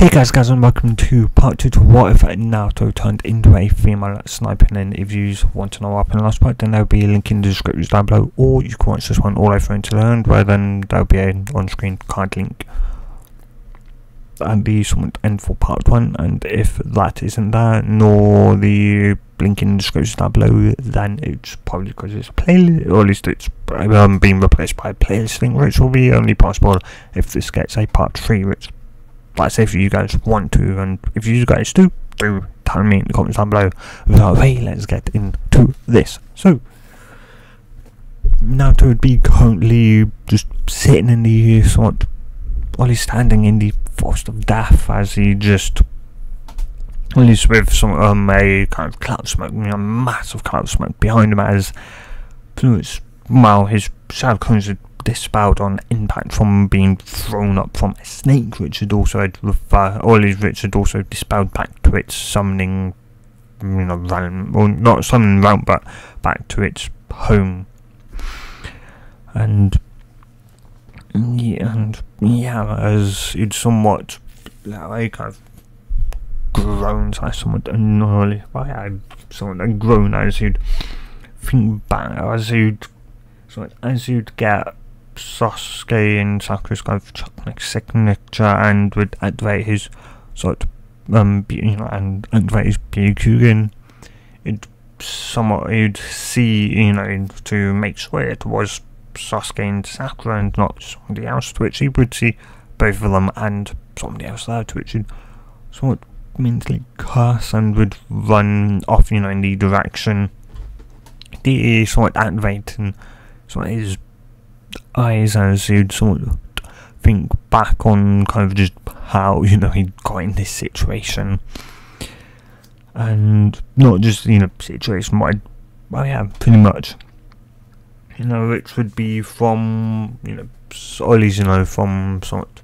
Hey guys and welcome to part 2 to what if Naruto turned into a female sniper. And if you want to know what happened last part, then there'll be a link in the description down below, or you can watch this one all the way through until the end, where then there'll be an on-screen card link and the end for part 1. And if that isn't there, nor the link in the description down below, then it's probably because it's a playlist, or at least it's being replaced by a playlist link, which will be only possible if this gets a part 3, which, like I say, if you guys want to, and if you guys do tell me in the comments down below. Without way, let's get into this. So Naruto would be currently just sitting in the he's standing in the forest of death, as he just, at least with some a kind of cloud smoke, massive cloud smoke behind him, as his shadow clones had dispelled on impact from being thrown up from a snake, which had also dispelled back to its summoning, realm, or not summoning realm, but back to its home. And as it somewhat, like, kind of groans, somewhat annoyed, somewhat groan as you'd think back, as you'd get Sasuke and Sakura's kind of signature, and would activate his and activate his Byakugan. You'd see, to make sure it was Sasuke and Sakura and not somebody else, to which he would see both of them and somebody else there, to which he'd somewhat mentally curse and would run off, in the direction. The somewhat activating his eyes, as he'd sort of think back on kind of just how he got in this situation, and not just situation, but pretty much, which would be from or at least from somewhat,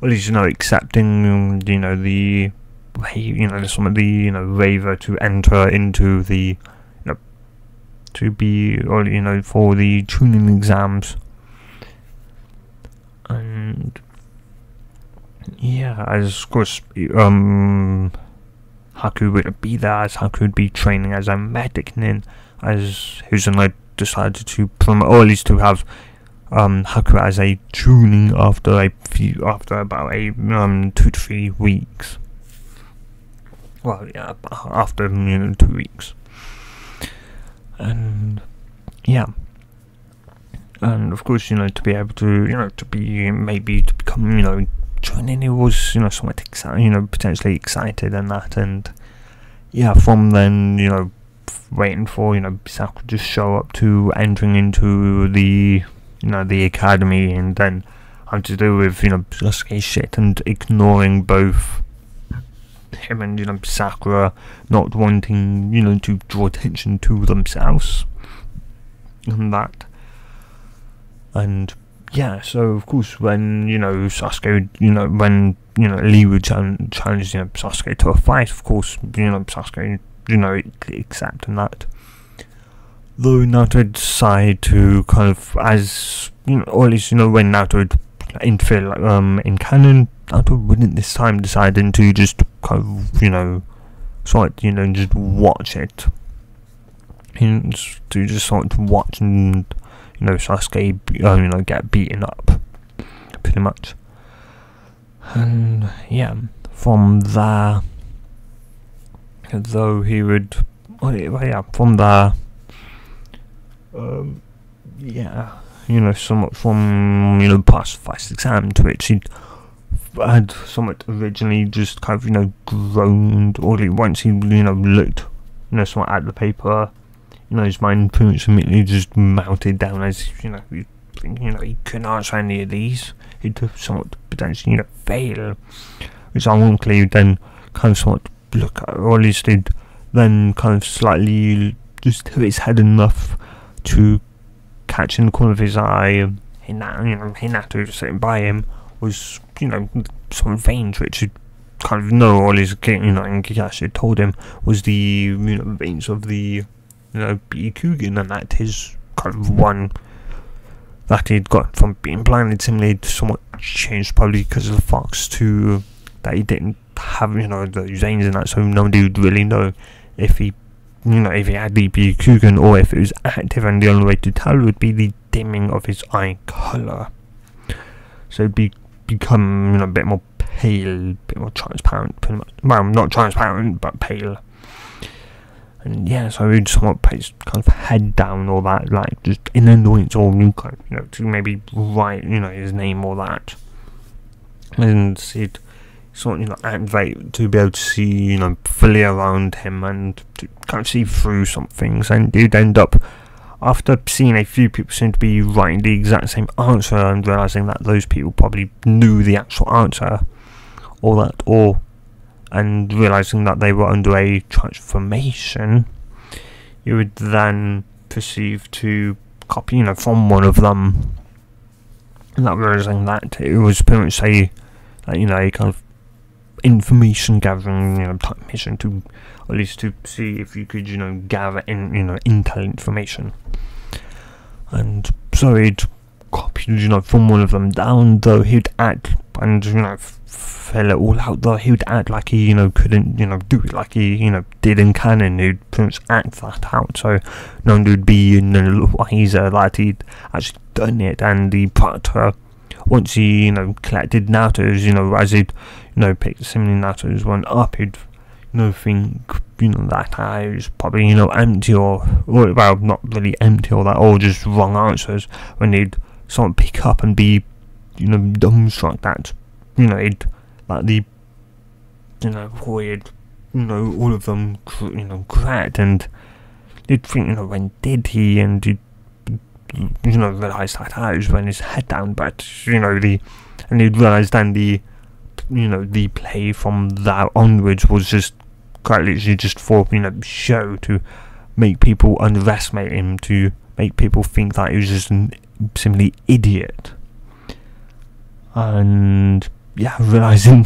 or at least accepting the way some of the waiver to enter into the to be, or for the tuning exams. And as of course Haku would be there, as Haku would be training as a medic, and as Huzan decided to promote, or at least to have Haku as a tuning after about 2 to 3 weeks. Well, after 2 weeks. And and of course, to be able to, to become, joining, it was, somewhat excited, potentially excited and that, and from then, waiting for, Sakura to show up to entering into the, the academy, and then having to do with, Sasuke's shit, and ignoring both him and, Sakura, not wanting, to draw attention to themselves, and that. And so of course when Sasuke, when Lee would challenge Sasuke to a fight, of course Sasuke accepting that. Though Naruto would decide to kind of, as or at least when Naruto would interfere in canon, Naruto wouldn't this time deciding to just kind of just watch it, and to just sort of watch and Sasuke get beaten up, pretty much. And from there, though he would, from there, somewhat from past first exam, to which he had somewhat originally just kind of groaned, or once he looked somewhat at the paper, his mind pretty much immediately just melted down, as he couldn't answer any of these. He'd somewhat potentially fail, which ironically then kind of somewhat look at, or at least he'd then kind of slightly just hit his head enough to catch in the corner of his eye Hinata sitting by him was some veins which he'd kind of know, or at least Kakashi had told him was the veins of the Byakugan, and that his kind of one that he'd got from being blinded, similarly somewhat changed, probably because of the fox, to that he didn't have, those veins and that, so nobody would really know if he, if he had the Byakugan or if it was active, and the only way to tell would be the dimming of his eye colour. So it'd become, a bit more pale, a bit more transparent, pretty much. Well, not transparent, but pale. And yeah, so he'd somewhat put his kind of head down or that, like, just in annoyance, or, to maybe write, his name or that. And he'd sort of, activate to be able to see, fully around him and to kind of see through some things. And he'd end up, after seeing a few people seem to be writing the exact same answer and realising that those people probably knew the actual answer, and realising that they were under a transformation, you would then proceed to copy, from one of them, and that realising that it was pretty much a kind of information gathering, type mission, to at least to see if you could, gather in, intel information. And so he'd copied, from one of them down, though he'd act and, fill it all out, though he would act like he, couldn't, do it like he, did in canon. He'd pretty much act that out, so no one would be, wiser that he'd actually done it. And the proctor, once he, collected Naruto's, as he'd, picked so many Naruto's one up, he'd, think, that I was probably, empty or, well, not really empty or that, or just wrong answers, when he'd someone pick up and be, dumbstruck that, he'd, like, the, weird, all of them, correct, and he'd think, when did he, and he'd, realise that I was when his head down, but, and he'd realise then the play from that onwards was just quite literally just for, show, to make people underestimate him, to make people think that he was just simply idiot. And yeah, realising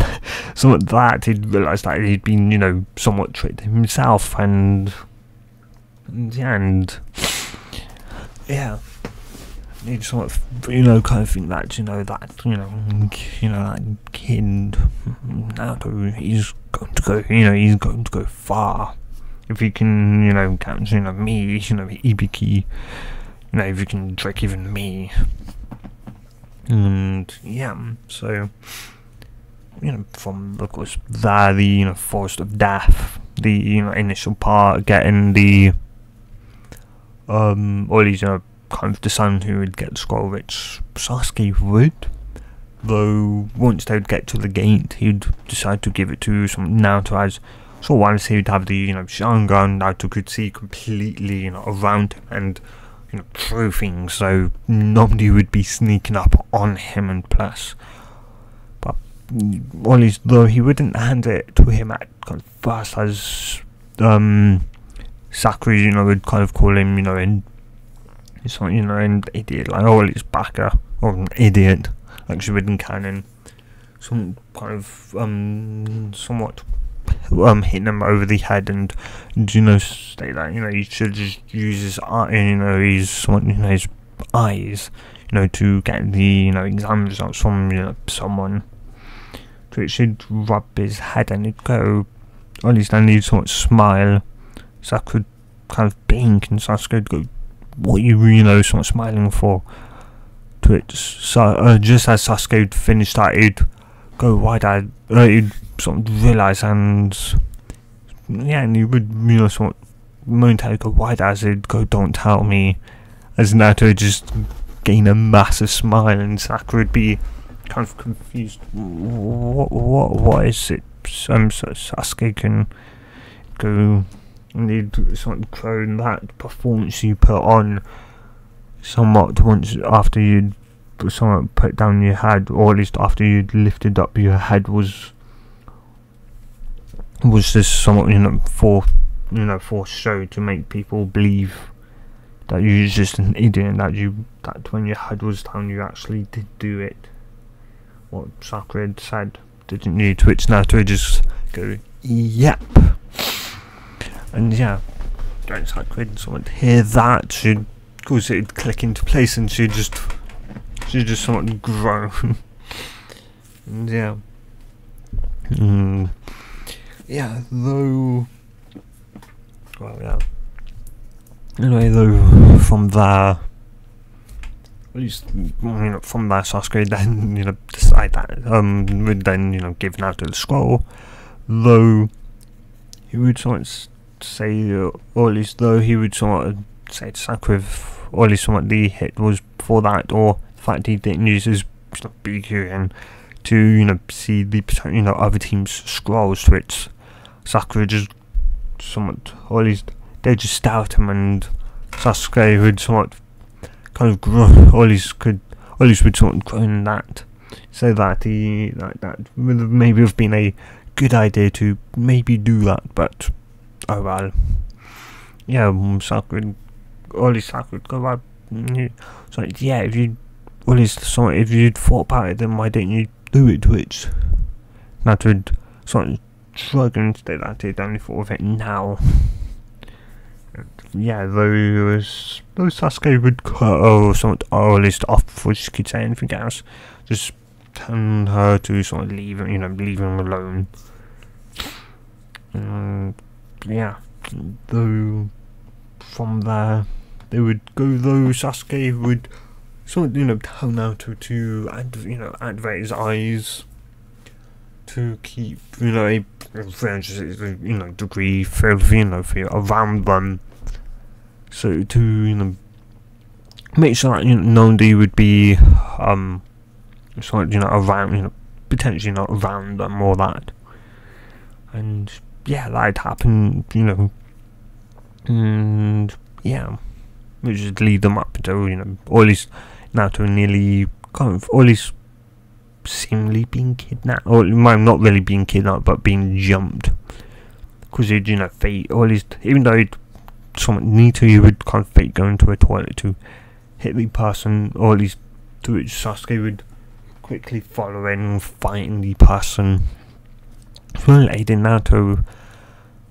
somewhat that, he'd realised that he'd been, somewhat tricked himself, and yeah, he'd sort of, kind of think that, that kid, Naruto, he's going to go, he's going to go far. If he can, catch, me, Ibiki, if you can trick even me. And yeah, so, from, of course, there, the, Forest of Death, the, initial part, getting the, all these, kind of the son who would get the scroll, which Sasuke would, though once they would get to the gate, he'd decide to give it to some Naruto, as so once he would have the, Sharingan, Naruto could see completely, around him, and, through things, so nobody would be sneaking up on him. And plus, but at least, though he wouldn't hand it to him at kind of first, as Sakura, would kind of call him, an idiot, like, oh, it's Baka, or an idiot, like she would in canon. Some kind of somewhat hitting him over the head, and state that he should just use his his eyes, to get the exam results from someone. To which he'd rub his head and he'd go, or at least then he'd sort of smile. Sasuke would kind of blink, and Sasuke would go, "What are you sort of smiling for?" To which just as Sasuke would finish that, he'd go wide-eyed, he'd sort of realise, and yeah, and he would sort of momentarily go wide-eyed as he'd go, "Don't tell me," as Naruto would just gain a massive smile, and Sakura would be kind of confused. What is it? So Sasuke can go, and he'd sort of crown that performance you put on somewhat once after you'd somewhat put down your head, or at least after you'd lifted up your head, was just somewhat for show, to make people believe that you're just an idiot, that when your head was down you actually did do it, what Sakura had said, didn't you? To which Naruto just go, "Yep." And yeah, don't Sakura somewhat hear that, she'd, of course, it'd click into place, and she'd just somewhat groan. And yeah, Yeah, though. Well, yeah. Anyway, though, from there, at least, from there, Sasuke then, decide that, would then, give Naruto the scroll, though, he would sort of say, or at least, though, he would sort of say to Sakura, or at least what the hit was for that, or the fact he didn't use his BQ and to, see the, other team's scrolls, to which Sakura just somewhat, or at least, they just stare at him, and Sasuke would somewhat kind of groan, or at least would sort of groan that, so that that would maybe have been a good idea to maybe do that, but oh well. Yeah, Sakura, or at least Sakura would go right. So yeah, if you, or at least if you'd thought about it, then why didn't you do it? Which that would sort of shrug and say that he'd only thought of it now. Yeah, those Sasuke would or at least off before she could say anything else, just tell her to sort of leave him alone. Yeah, though from there they would go, though Sasuke would sort of tell Naruto to activate his eyes to keep a 360 degree field around them. So to make sure that nobody would be sort of around potentially not around them or that, and yeah, that'd happen and yeah, which would lead them up to or at least Naruto nearly kind of, or at least seemingly being kidnapped, or not really being kidnapped but being jumped, because he'd fate, or at least even though he'd someone need to, he would kind of fake go into a toilet to hit the person, or at least to which Sasuke would quickly follow in, fighting the person, aiding Naruto.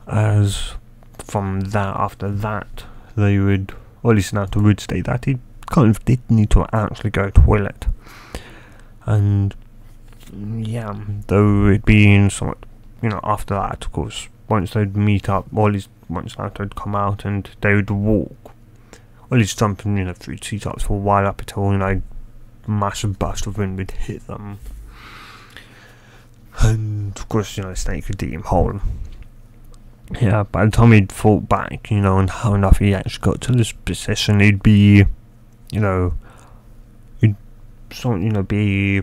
As from that, after that, they would, or at least Naruto would state that he kind of did need to actually go to the toilet, and yeah, though it'd be somewhat, after that, of course, once they'd meet up, or at least once Naruto would come out, and they would walk, or at least jumping, through treetops for a while up until, a massive burst of wind would hit them. And, of course, Snake could eat him whole. Yeah, by the time he'd fought back, and how enough he actually got to this position, he'd be, he'd sort of, be,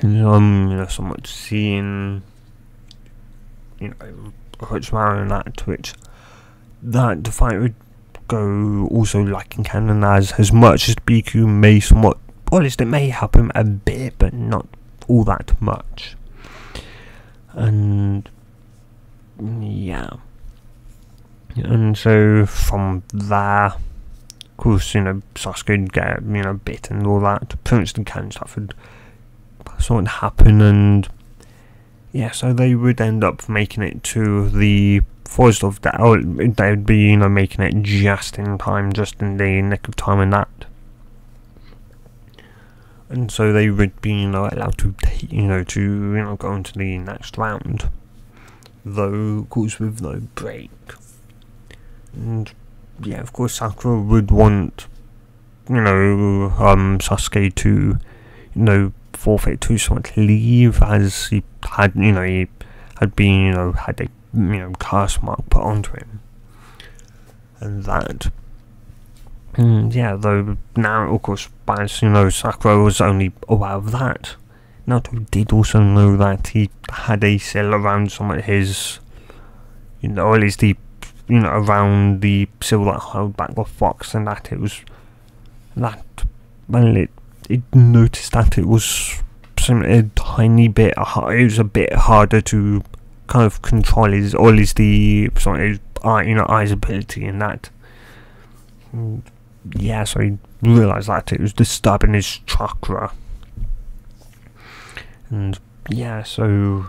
somewhat seeing, Orochimaru and that, to which that the fight would go also like in canon, as much as BQ may somewhat, or at least it may help him a bit, but not all that much. And yeah, and so from there, of course, Sasuke would get bit and all that. Pretty much the canon stuff would sort of happen, and yeah, so they would end up making it to the forest of that. They would be, making it just in time, just in the nick of time, and that. And so they would be, allowed to take, to, go into the next round. Though, of course, with no break. And yeah, of course, Sakura would want, Sasuke to, forfeit to somewhat leave, as he had, he had been, had a, curse mark put onto him, and that. Yeah, though now, of course, as Sakura was only aware of that, Naruto did also know that he had a seal around some of his, or at least the, around the seal that held back the fox, and that it was that, well, it noticed that it was a tiny bit, it was a bit harder to kind of control his, or at least the, his eyes ability in that. Yeah, so he realised that it was disturbing his chakra. And yeah, so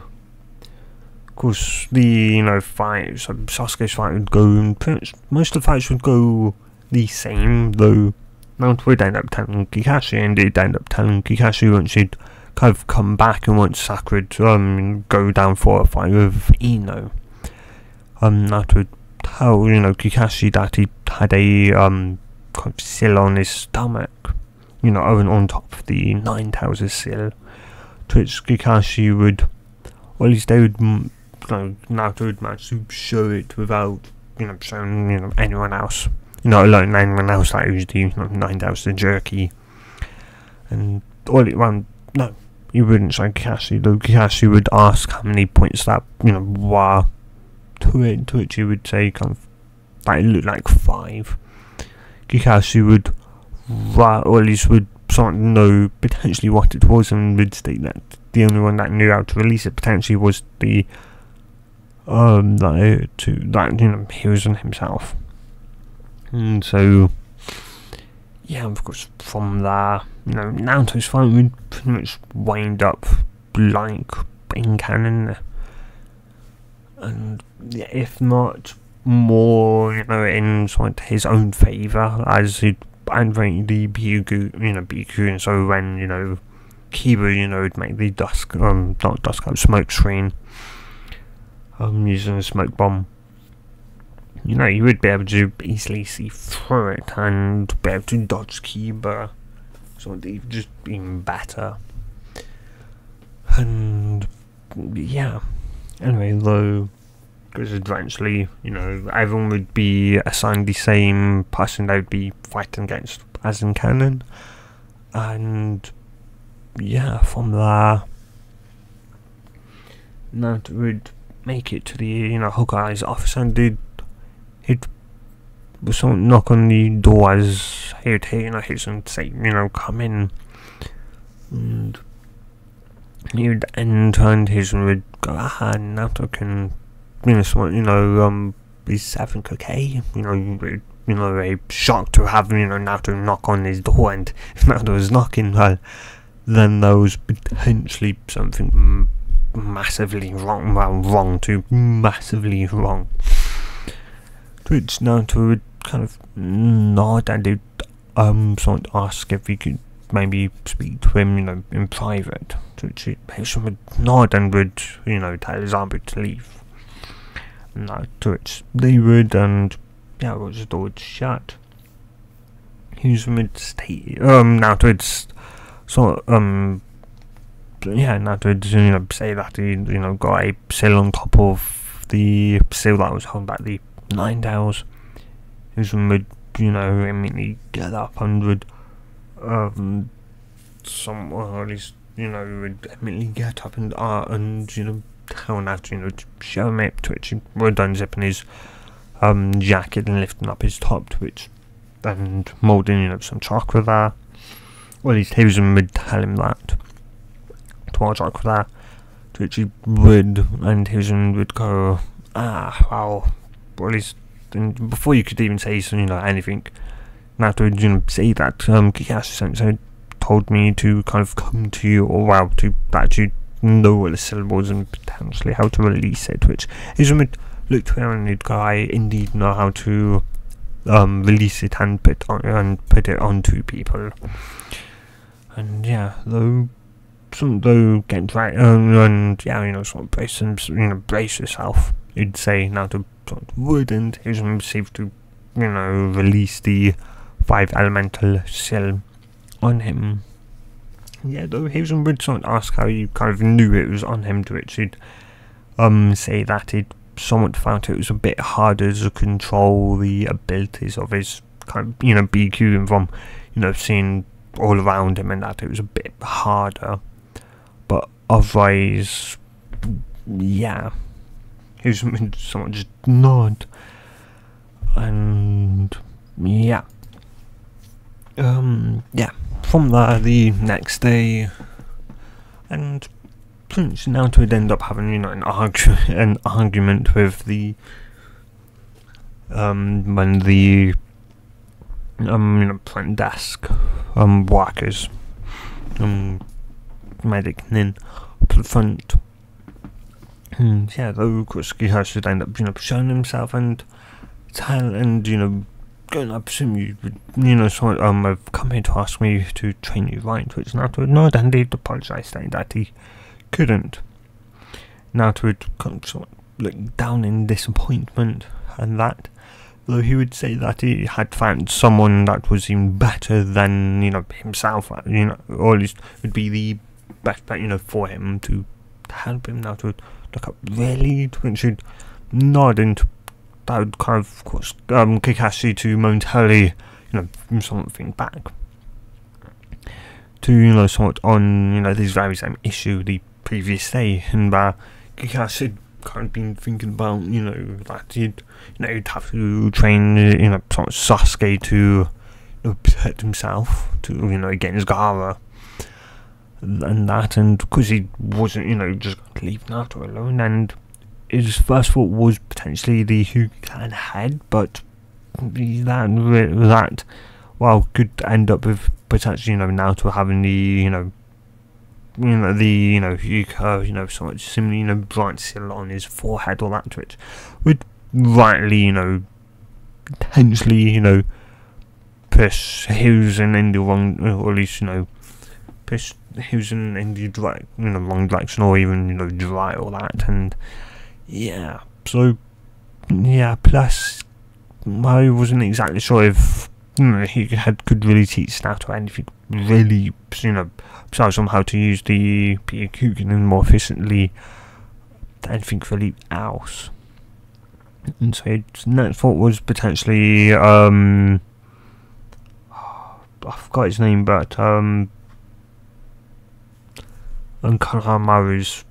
of course the fight, so Sasuke's fight would go, and pretty much most of the fights would go the same, though Naruto would end up telling Kakashi, and he'd end up telling Kakashi once he'd kind of come back and want Sakura to go down for a fight with Ino. Naruto would tell Kakashi that he had a kind of seal on his stomach, on top of the 9 Tails seal, to which Kakashi would, or at least they would, Naruto would manage to show it without, showing, anyone else. Alone anyone else that usually, 9 Tails the jerky. And no, he wouldn't show Kakashi, though Kakashi would ask how many points that, were to it, to which he would say kind of that it looked like 5. Kakashi would, or at least would sort of know potentially what it was, and would state that the only one that knew how to release it potentially was the Hiruzen himself. And so yeah, of course from there, Naruto's fight would pretty much wind up like in canon, and if not more, in sort of his own favour, as he'd animate the Biku, and so when, Kiba, would make the smoke screen, using a smoke bomb, you would be able to easily see through it, and be able to dodge Kiba, so just even better. And yeah, anyway, though, because eventually, everyone would be assigned the same person they would be fighting against as in canon, and yeah, from there, Naruto would make it to the Hokage's office, and he'd someone knock on the door as he'd hear Hiruzen say, come in, and he would enter, and Hiruzen would go, Naruto can, is everything okay? A shock to have, Naruto knock on his door, and if Naruto was knocking, well, then there was potentially something massively wrong, massively wrong. To which Naruto would kind of nod, and he'd sort of ask if he could maybe speak to him, in private. To which Hiruzen would nod and would, tell his army to leave. To which they would, and yeah, the door would shut. Hiruzen would state, Naruto would Naruto would, say that he, got a seal on top of the seal that was holding back the 9 Tails. Hiruzen would, immediately get up and would, or at least, would immediately get up and tell Naruto, to show him it, to which he would unzipping his jacket and lifting up his top, to which, and moulding, some chocolate there. Well, at least Hiruzen would tell him that, to watch chocolate there, to which he would, and Hiruzen would go, well, or at least, and before you could even say, anything, Naruto would, say that, Kakashi-sensei told me to kind of come to you, or well, to actually know what the syllables and potentially how to release it, which Hiruzen would look to him and he'd go, I indeed know how to release it and put it onto people. And yeah, though get right, and yeah, sort of brace yourself, you'd say Naruto sort of would, and Hiruzen received to release the 5 elemental seal on him. Yeah, though Hiruzen would sort of ask how you kind of knew it was on him, to which he'd say that he'd somewhat found it was a bit harder to control the abilities of his kind of BQ, and from seeing all around him, and that it was a bit harder, but otherwise, yeah, Hiruzen would somewhat just nod, and yeah. Yeah, from there, the next day, and Prince Naruto would end up having, an argument with the, when the, front desk, workers, medic Nin, up the front. And yeah, though, of course, Kakashi would end up, showing himself and I presume you would, sort have come here to ask me to train you right, which Naruto ignored, and he apologised, saying that he couldn't. Naruto would come sort of look down in disappointment, and that, though he would say that he had found someone that was even better than, himself, or at least would be the best bet, for him to help him. Naruto would look up really, to which he'd nod, and that would kind of cause Kakashi to momentarily, something back to, somewhat on, this very same issue the previous day, and Kakashi had kind of been thinking about, that he'd have to train, sort of Sasuke to, protect himself, to, against Gaara, and that, and because he wasn't, just going to leave Naruto alone, and his first thought was potentially the Hyuga head, but that could end up with potentially, Naruto having the, Hyuga, somewhat similar, bright seal on his forehead or that, which would rightly, potentially, push Hiusen in the wrong, or at least, push Hiusen in the wrong direction, or even, dry all that, and yeah, so, yeah, plus, I wasn't exactly sure if, he could really teach Naruto, and if he could really, besides on how to use the Byakugan more efficiently than anything really else. And so his next thought was potentially, I forgot his name, but, Kanamaru's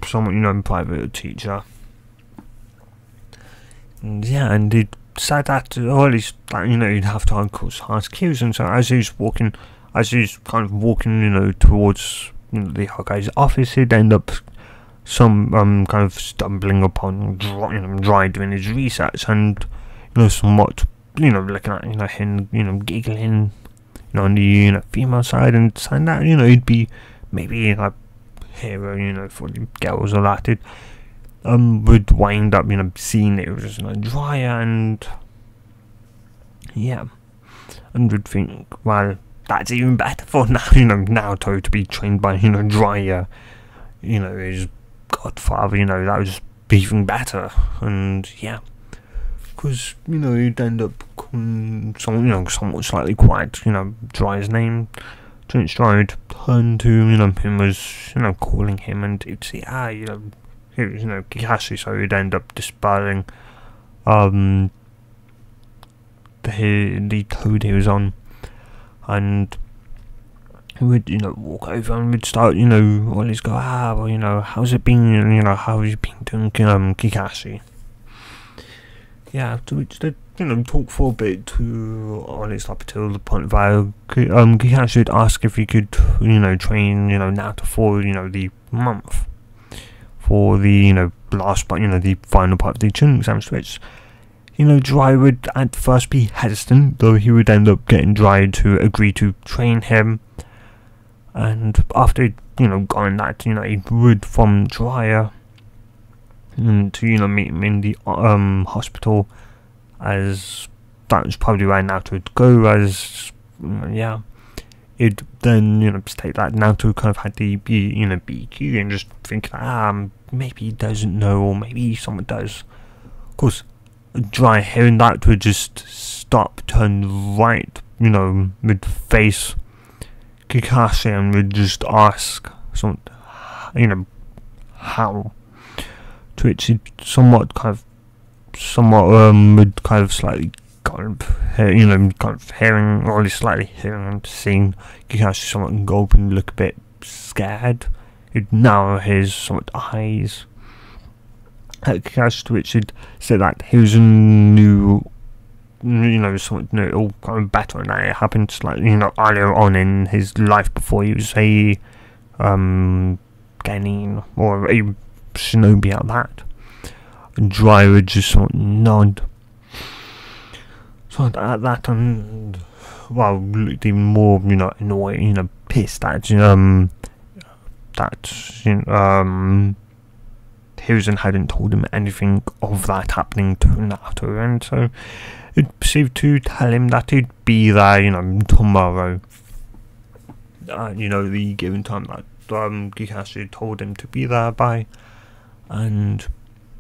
someone, private teacher. And yeah, and he said that, or at least that, you'd have to, of course, ask cues, and so as he's kind of walking, towards, the Hokage's office, he'd end up kind of stumbling upon Dry doing his research, and, somewhat, looking at, him, giggling, on the, female side, and saying that, he'd be maybe a hero, for the girls or that, would wind up, seeing it was Dryer, and yeah, and would think, well, that's even better for now, Naruto to be trained by, Dryer, his godfather, that was even better, and yeah, because, he'd end up calling someone, somewhat slightly quiet, Dryer's name. Since Dry would turn to, him as, calling him, and he'd say, Kakashi, so he'd end up dispelling, the code he was on, and he would, walk over and would start, always go, well, how's it been, how have you been doing, Kakashi? Yeah, to which they, talk for a bit to, or at least up until the point where, Kakashi would ask if he could, train, Naruto for, the month, for the, last part, the final part of the Chunin exams, which, Dry would at first be hesitant, though he would end up getting Dry to agree to train him, and after he'd, gotten that, he would from Dryer, and to, meet him in the, hospital, as that was probably where Naruto would go, as, yeah, it'd then, state that Naruto kind of had the, BQ, and just think that, maybe he doesn't know, or maybe someone does. Of course, Dry hearing that would just stop, turn right, would face Kakashi, and would just ask, someone, how? To which he would kind of slightly kind of hearing, or at least slightly hearing and seeing Kakashi somewhat go up and look a bit scared. He'd narrow his somewhat eyes at Kakashi, to which he'd say that he was new, somewhat new, all kind of better, and that it happened slightly, earlier on in his life before he was a, Genin, or a shinobi at that. And Dry would just sort of nod. So at that, and well, looked even more, annoyed, pissed at, that, Hiruzen hadn't told him anything of that happening to Naruto, and so it perceived to tell him that he'd be there, tomorrow. The given time that Kakashi told him to be there by, and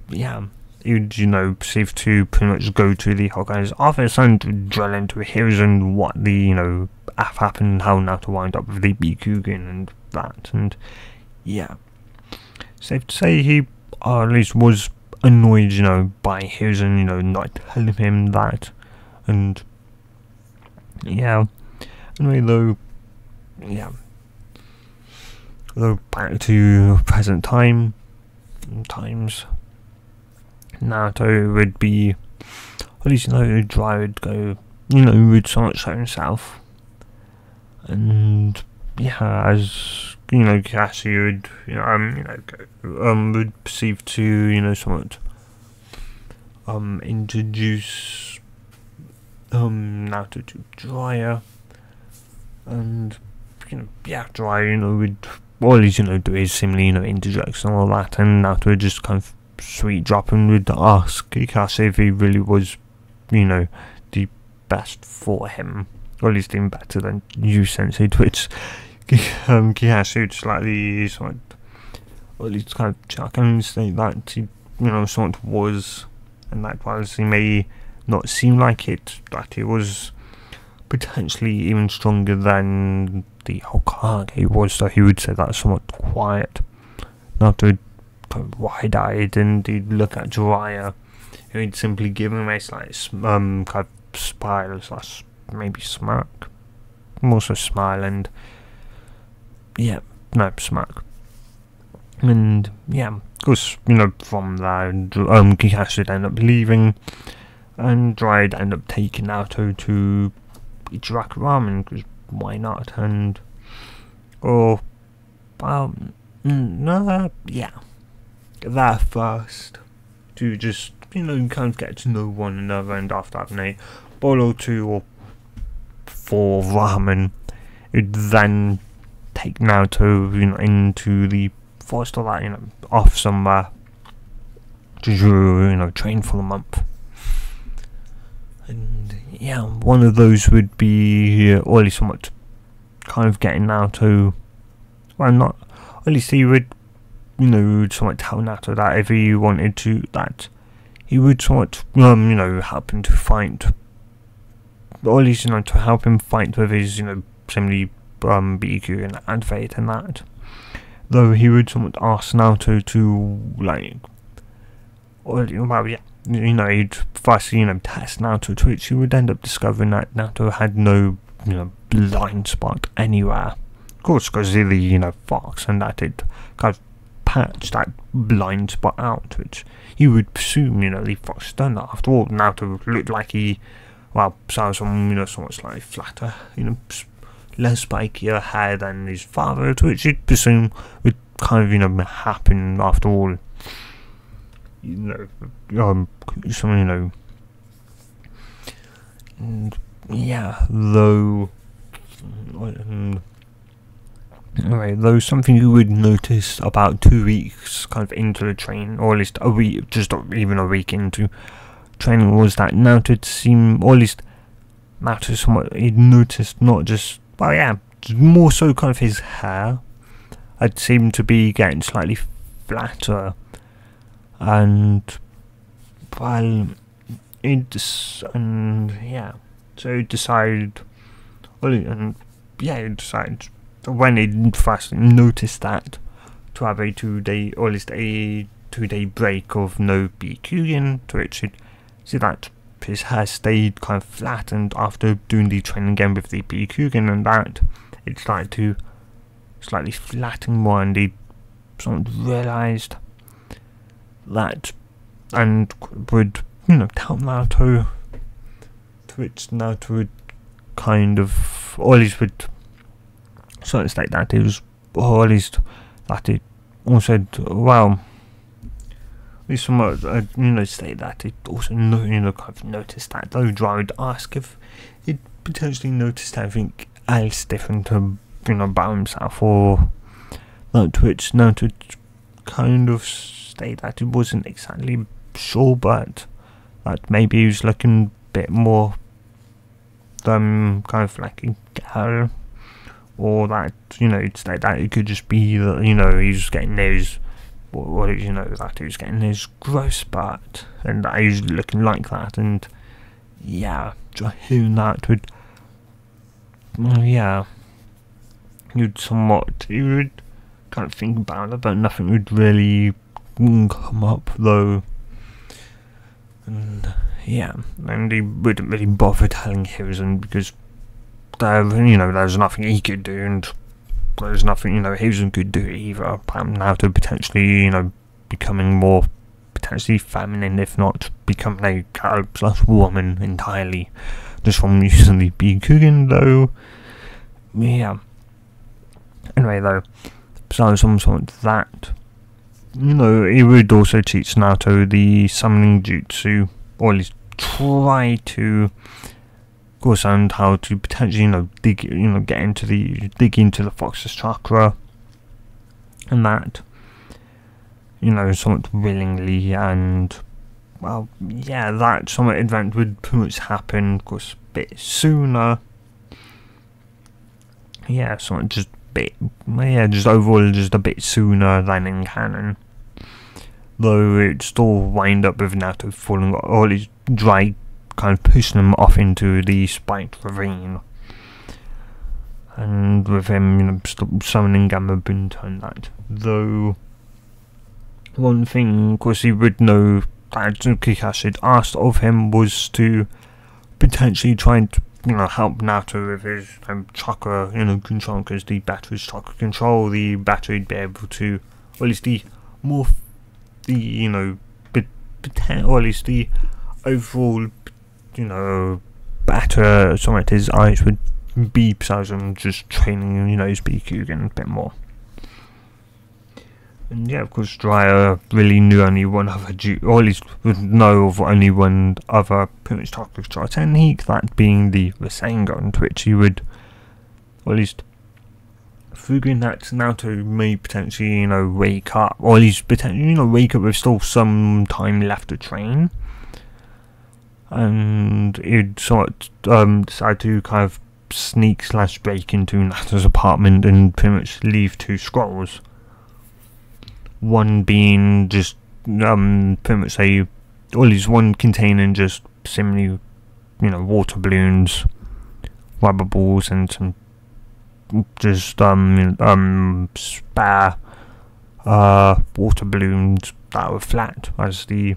yeah, he'd perceived to pretty much go to the Hokage's office and drill into Hiruzen what the happened, how Naruto wound up with the Bikugan and that, and yeah, safe to say he, or at least was annoyed, by Hiruzen, not telling him that, and yeah, anyway, though back to present times, Naruto would be, at least Dry would go, would somewhat show himself, and yeah, as Kakashi would perceive to somewhat introduce Naruto to Jiraiya, and Jiraiya would always do his similar interjects and all that, and Naruto would just kind of sweet drop and would ask Kakashi if he really was the best for him, or at least even better than you, Sensei, to which Kakashi would slightly or at least kind of check and say that he somewhat was, and that whilst he may not seem like it, that he was potentially even stronger than the Hokage was, so he would say that somewhat quiet, not to wide-eyed, and he'd look at Jiraiya, who he'd simply give him a slight kind of smile / maybe smirk, more so smile, and smirk, and of course from there Kakashi would end up leaving, and Jiraiya would end up taking Naruto to Ichiraku Ramen, because why not, and there first to just kind of get to know one another, and after having a bowl or 2 or 4 ramen, it'd then take Naruto into the forest or that, off somewhere to train for a month. And one of those would be or at least somewhat kind of getting Naruto, well, not, at least he would somewhat tell Naruto that if he wanted to, that he would somewhat help him to fight, or at least to help him fight with his similarly BQ and Fate and that, though he would somewhat ask Naruto to he'd first test Naruto, to which he would end up discovering that Naruto had no blind spot anywhere, of course, because of the fox, and that it kind of patched that blind spot out, which you would presume the fox done that. After all, Naruto looked like he saw some somewhat slightly flatter, less spikier hair than his father, to which you'd presume would kind of happen after all. And though something you would notice about 2 weeks kind of into the train, or at least a week, just even a week into training, was that Naruto seemed, or at least Naruto somewhat, he'd noticed not just, more so kind of his hair had seemed to be getting slightly flatter, and so he decided, when he first noticed that, to have a 2-day, or at least a 2-day break of no BQing, to which he'd see that his hair stayed kind of flat, and after doing the training again with the BQing and that, it started to slightly flatten more, and he sort of realised that, and would tell Naruto, to which Naruto would kind of, or at least would sort of state that it was, or at least that it also, at least somewhat, state that it also kind of noticed that, though Dry would ask if he'd potentially noticed anything else different about himself, or that, to which Naruto kind of state that he wasn't exactly sure, but that maybe he was looking a bit more kind of like a girl, or that, you know, that it could just be that, you know, he was getting his, you know, that he was getting his growth spurt, and that he was looking like that, and yeah, hearing that would, well, yeah, you would kind of think about it, but nothing would really come up though. And yeah, and he wouldn't really bother telling Hiruzen because you know, there's nothing he could do, and there's nothing, you know, Hiruzen could do either, apart from now to potentially, you know, becoming more potentially feminine, if not becoming a girl / woman entirely, just from using the Bikugan though. Yeah. Anyway though, besides some sort of that, you know, he would also teach Naruto the summoning jutsu, or at least try to course, and how to potentially, you know, dig into the Fox's chakra, and that, you know, somewhat willingly, and well, yeah, that somewhat event would pretty much happen, of course, a bit sooner. Yeah, somewhat just overall just a bit sooner than in canon. Though it still wind up with Naruto falling, or at least dry, kind of pushing him off into the spiked ravine. And with him, you know, summoning Gamma Bunta and that. Though, one thing, of course, he would know that Kakashi had asked of him was to potentially try and, you know, help Naruto with his chakra, you know, control, because the better his chakra control, the better he'd be able to, or at least the more, you know, or at least the overall, you know, better somewhat his eyes would be, besides him just training, you know, his Bikugan a bit more. And yeah, of course, Jiraiya really knew only one other or at least would know of only one other pretty much chakra control technique, that being the Rasengan, to which he would, or at least figuring that Naruto may potentially, you know, wake up, or at least potentially, you know, wake up with still some time left to train, and he'd sort of decide to kind of sneak / break into Naruto's apartment and pretty much leave 2 scrolls. One being just pretty much or at least one containing just simply, you know, water balloons, rubber balls, and some just spare water balloons that were flat as the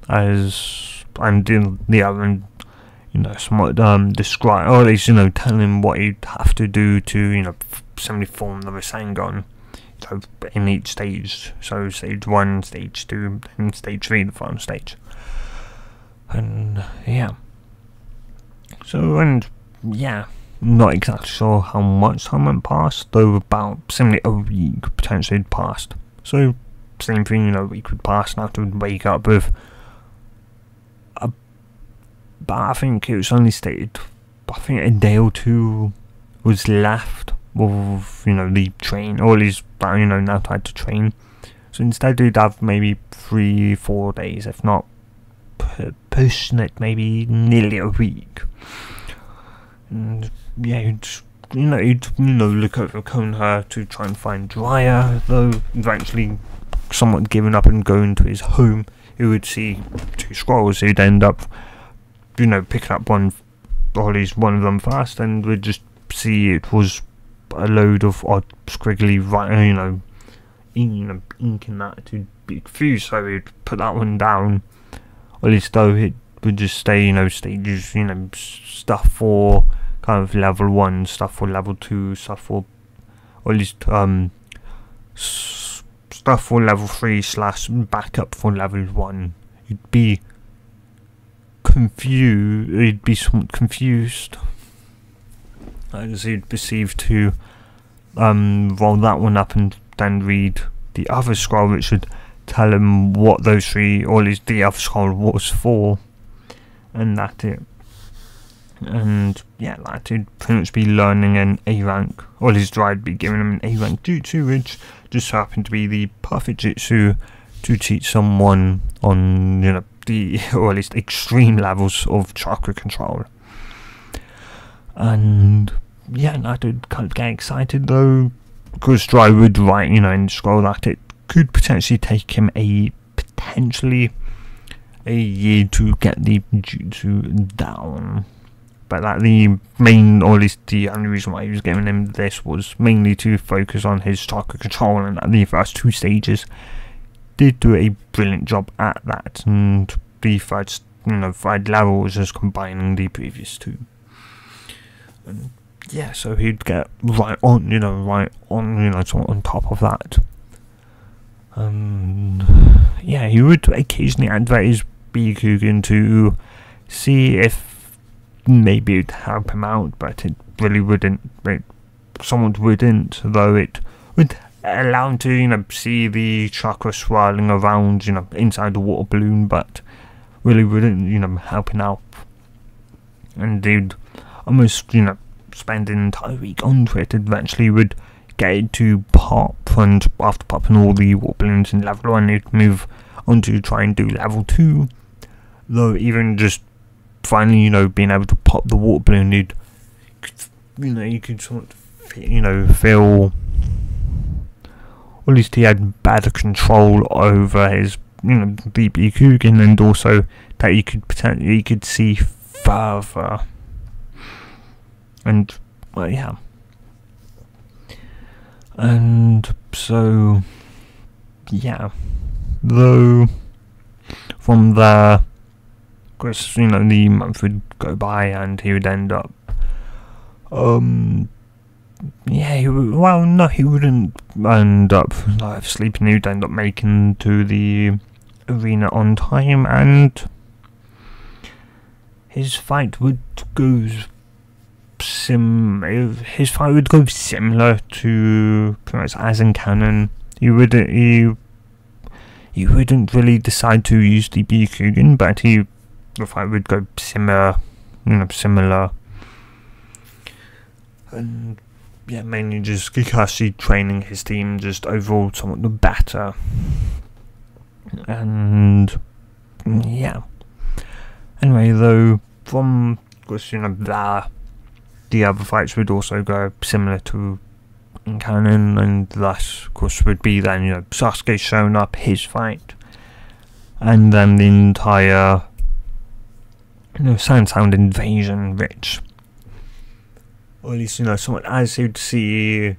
as and in the other, you know, somewhat describe, or at least, you know, tell him what he'd have to do to, you know, simply form the Rasengan, you know, in each stage. So stage 1, stage 2, and stage 3, the final stage. And yeah. So, and yeah, not exactly sure how much time went past, though about simply a week potentially had passed. So same thing, you know, a week would pass, and after would wake up with but I think it was only stated, I think a day or 2 was left of, you know, the train, or at least, you know, now tried to train. So instead we'd have maybe 3-4 days, if not pushing it maybe nearly a week. And yeah, you'd look over Konoha to try and find Jiraiya, though eventually somewhat giving up and going to his home. He would see 2 scrolls, he'd end up, you know, picking up one, or at least one of them first, and we'd just see it was a load of odd squiggly, you know, ink in that to be confused. So we'd put that one down, or at least though it would just stay, you know, stages, you know, stuff for kind of level 1, stuff for level 2, stuff for, or at least stuff for level 3 / backup for level 1. You'd be confused, he'd be somewhat confused, as he'd perceive to roll that one up and then read the other scroll, which should tell him what those 3, or at least the other scroll was for, and that it. And yeah, like he'd pretty much be learning an A rank, or his drive be giving him an A rank jutsu, which just happened to be the perfect jutsu to teach someone on, you know, the, or at least extreme levels of chakra control. And yeah, and I did kind of get excited though, because Dry would write, you know, in the scroll that it could potentially take him potentially a year to get the jutsu down. But that the main, or at least the only reason why he was giving him this was mainly to focus on his chakra control, and that the first 2 stages did do a brilliant job at that, and the third, third level was just combining the previous 2. And yeah, so he'd get right on, on top of that. And yeah, he would occasionally activate his Byakugan to see if maybe it'd help him out, but it really wouldn't. It somewhat wouldn't, though it would allow him to, see the chakra swirling around, inside the water balloon, but really wouldn't, help him out. And they'd almost, spend an entire week onto it. Eventually would get it to pop, and after popping all the water balloons in level 1, it'd move on to try and do level 2. Though even just finally, being able to pop the water balloon, you could sort of, feel, or at least he had better control over his, the Byakugan, and also that you could see further. And well, yeah. And so yeah, though from there, of course, the month would go by and he would end up yeah, he wouldn't end up sleeping. He would end up making to the arena on time, and his fight would go similar to pretty much as in canon. He wouldn't really decide to use the Byakugan, but the fight would go similar. And yeah, mainly just Kakashi training his team just overall somewhat better. And yeah. Anyway, though, from of course, the other fights would also go similar to in canon, and thus, of course, would be then, Sasuke showing up, his fight, and then the entire, Sound invasion, which, or at least, somewhat as you'd see,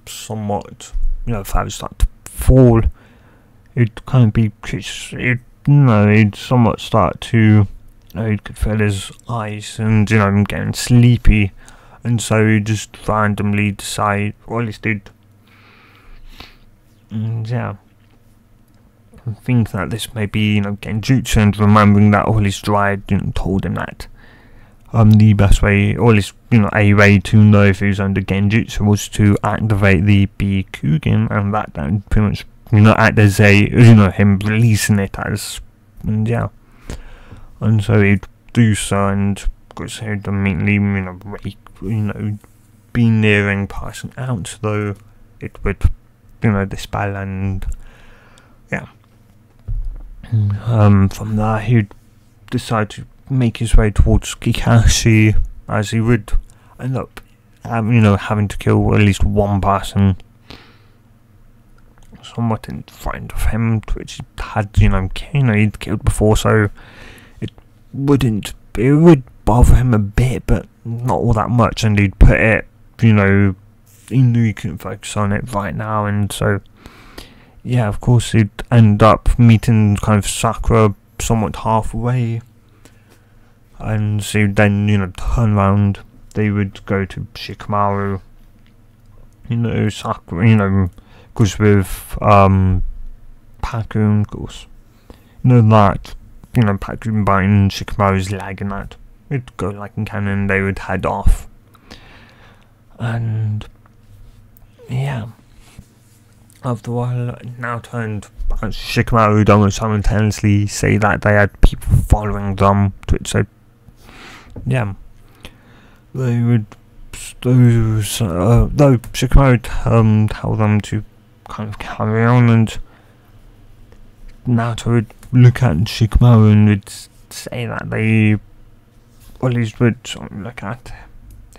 somewhat, if I would start to fall, it'd kind of be, it'd somewhat start to, he could feel his eyes and, him getting sleepy, and so he'd just randomly decide, or at least he'd, yeah, think that this may be, genjutsu, and remembering that all his drive, told him that, the best way, or at least, a way to know if he was under genjutsu was to activate the Byakugan, and that would pretty much, act as a, him releasing it as, and yeah. And so he'd do so, and of course he'd immediately, be nearing passing out, though it would, dispel, and yeah. From there he'd decide to make his way towards Kakashi, as he would end up, having to kill at least one person somewhat in front of him, which he had, he'd killed before, so it would bother him a bit, but not all that much, and he'd put it, he knew he couldn't focus on it right now, and so, yeah, of course, he'd end up meeting kind of Sakura somewhat halfway, and so then, turn around, they would go to Shikamaru, Sakura, of course, with, Paku, of course, that, Paku biting Shikamaru's leg and that. It'd go like in canon, they would head off. And, yeah. After a while, Naruto and Shikamaru don't simultaneously say that they had people following them, to which they, yeah, they would, those, though Shikamaru tell them to kind of carry on, and Naruto would look at Shikamaru and would say that they, or at least would sort of look at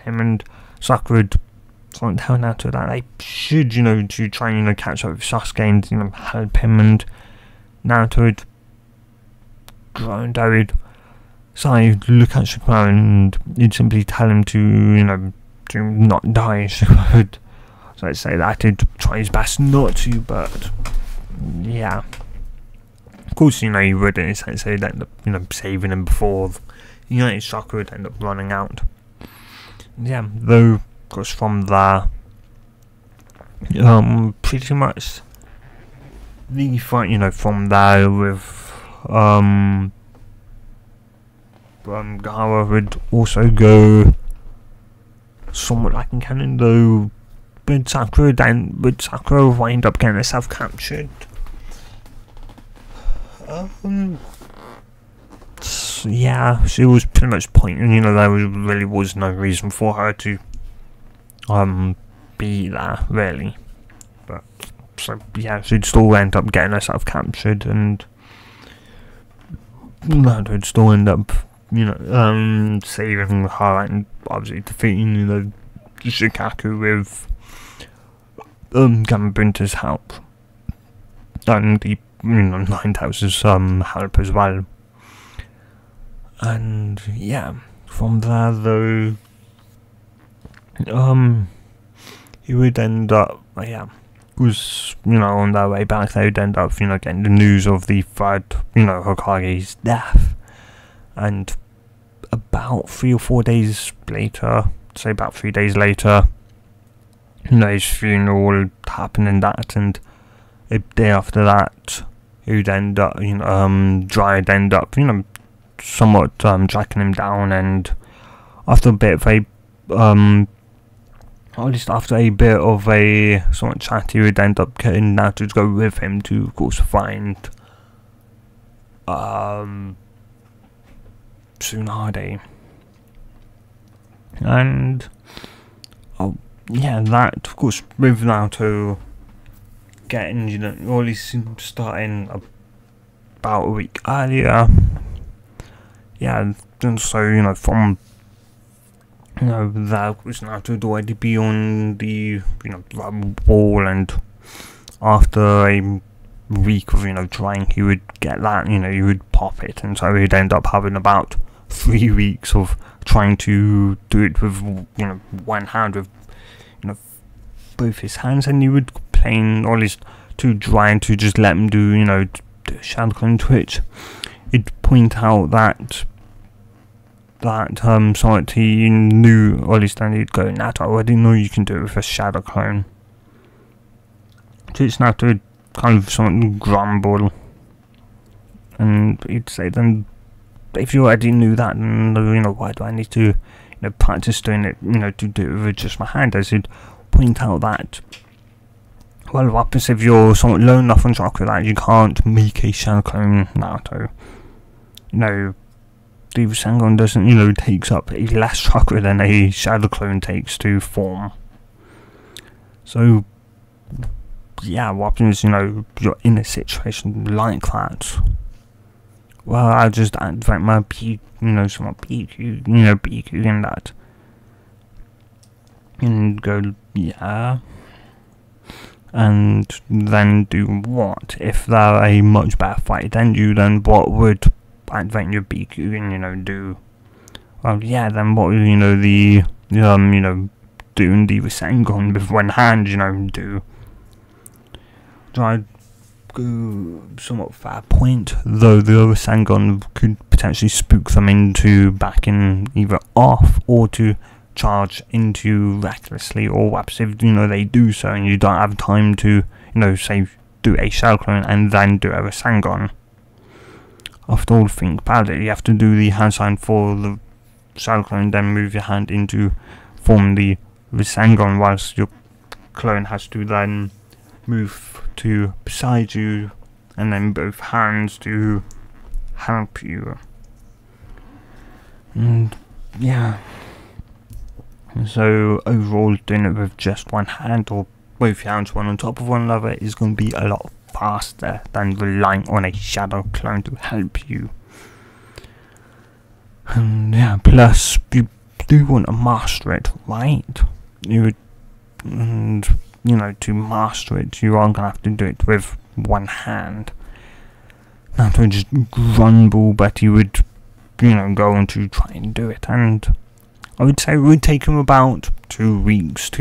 him, and Sakura would sort of tell Naruto that they should, to try and, catch up with Sasuke and, help him, and Naruto would grow and would look at Shikamaru and he'd simply tell him to, to not die. Shikamaru would say that he'd try his best not to, but yeah. Of course, he would, in a sense, he'd end up, saving him before, his chakra would end up running out. Yeah, though, of course, from there, pretty much the fight, from there with, Gaara would also go somewhat like in canon, though, but Sakura wind up getting herself captured. Yeah, she was pretty much pointing, there really was no reason for her to be there, really. But so yeah, she'd still end up getting herself captured, and would still end up, saving her and obviously defeating, Shikaku with Gamabunta's help. And the Nine-Tails' help as well. And yeah, from there though, he would end up, was, on their way back, they would end up, getting the news of the third, Hokage's death. And about 3 or 4 days later, say about 3 days later, his funeral would happen and that, and a day after that, he would end up, Dryad end up, somewhat tracking him down, and after a bit of a, or at least after a bit of a somewhat chat, he would end up getting Naruto to go with him to, of course, find Tsunade. And yeah, that, of course, with Naruto getting, or at least starting about a week earlier. Yeah, and so, from, that was Naruto to already be on the, wall, and after a week of, trying, he would get that, he would pop it, and so he'd end up having about 3 weeks of trying to do it with, one hand, with, both his hands, and he would complain, or at least to trying to just let him do, do Shadow Clone Twitch. He'd point out that somewhat he knew, or at least then he'd go, Naruto, I already know you can do it with a Shadow Clone. So it's Naruto would kind of somewhat grumble, and he'd say, then, if you already knew that, then, why do I need to, practice doing it, to do it with just my hand, as he'd point out that, well, what happens if you're somewhat low enough on chakra that you can't make a Shadow Clone Naruto? The Rasengan doesn't, takes up a less chakra than a Shadow Clone takes to form. So, yeah, what happens, you're in a situation like that. Well, I'll just activate my somewhat BQ, BQ in that. And go, yeah. And then do what? If they're a much better fighter than you, then what would activating your BQ and, do? Well, yeah, then what would, the, doing the Rasengan with one hand, do? I'd go somewhat fair point, though the Rasengan could potentially spook them into backing either off or to charge into recklessly, or perhaps if they do so and you don't have time to say do a Shadow Clone and then do a Rasengan. After all, think about it, you have to do the hand sign for the Shadow Clone, then move your hand into form the Rasengan, whilst your clone has to then move to beside you, and then both hands to help you. And yeah, so overall doing it with just one hand or both hands one on top of one another is going to be a lot faster than relying on a shadow clone to help you. And yeah, plus you do want to master it, right? And you know, to master it, you are gonna have to do it with one hand. Not to just grumble, but you would, you know, go on to try and do it. And I would say it would take him about 2 weeks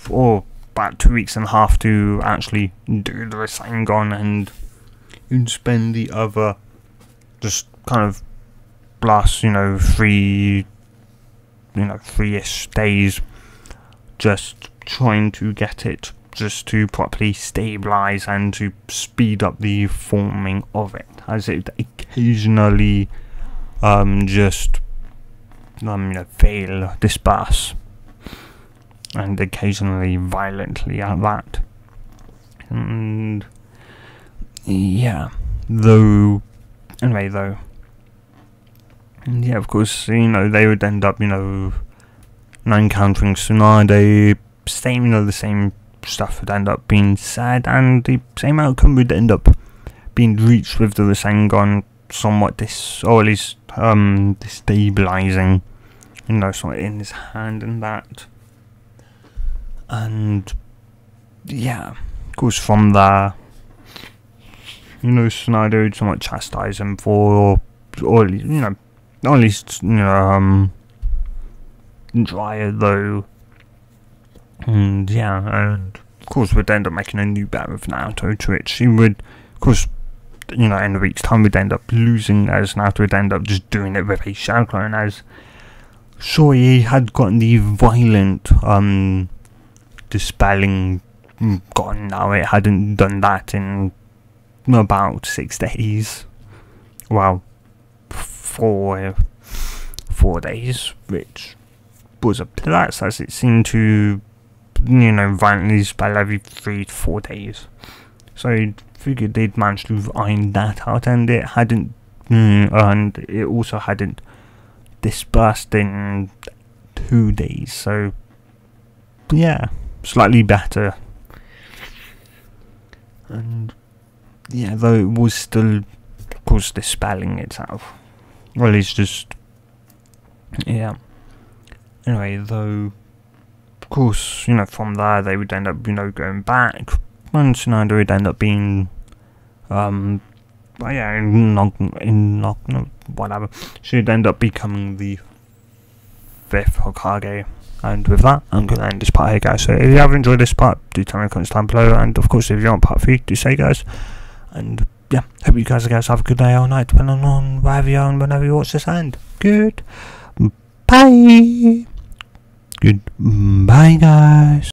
or about 2 weeks and a half to actually do the Rasengan, and you'd spend the other just kind of last, you know, 3-ish days just trying to get it just to properly stabilize and to speed up the forming of it, as it occasionally just you know, fail, disperse, and occasionally violently at that. And yeah, and yeah, of course, you know, they would end up, you know, encountering Tsunade, same, you know, the same stuff would end up being said, and the same outcome would end up being reached with the Rasengan, somewhat destabilizing, you know, somewhat in his hand and that. And yeah, of course, from there, you know, Tsunade would somewhat chastise him for, or you know, at least, you know, Dryer though. And yeah, and of course would end up making a new bet with Naruto, to which he would, of course, you know, in a week's time would end up losing, as Naruto would end up just doing it with a shadow clone, as sure, he had gotten the violent dispelling gone. Now it hadn't done that in about 6 days. Well, 4 days, which was a plus, as it seemed to, you know, violently spell every 3 to 4 days. So I figured they'd managed to iron that out, and it hadn't, and it also hadn't dispersed in 2 days. So yeah, slightly better. And yeah, though it was still, of course, dispelling itself. Well, it's just, yeah. Anyway, though, of course, you know, from there they would end up, you know, going back, and Tsunade would end up being, well, yeah, whatever. She'd end up becoming the 5th Hokage. And with that, I'm going to end this part here, guys. So if you have enjoyed this part, do tell me in the comments down below. And of course, if you want part 3, do say, guys. And yeah, hope you guys have a good day or night, depending on wherever you are and whenever you watch this. And good bye. Goodbye, guys.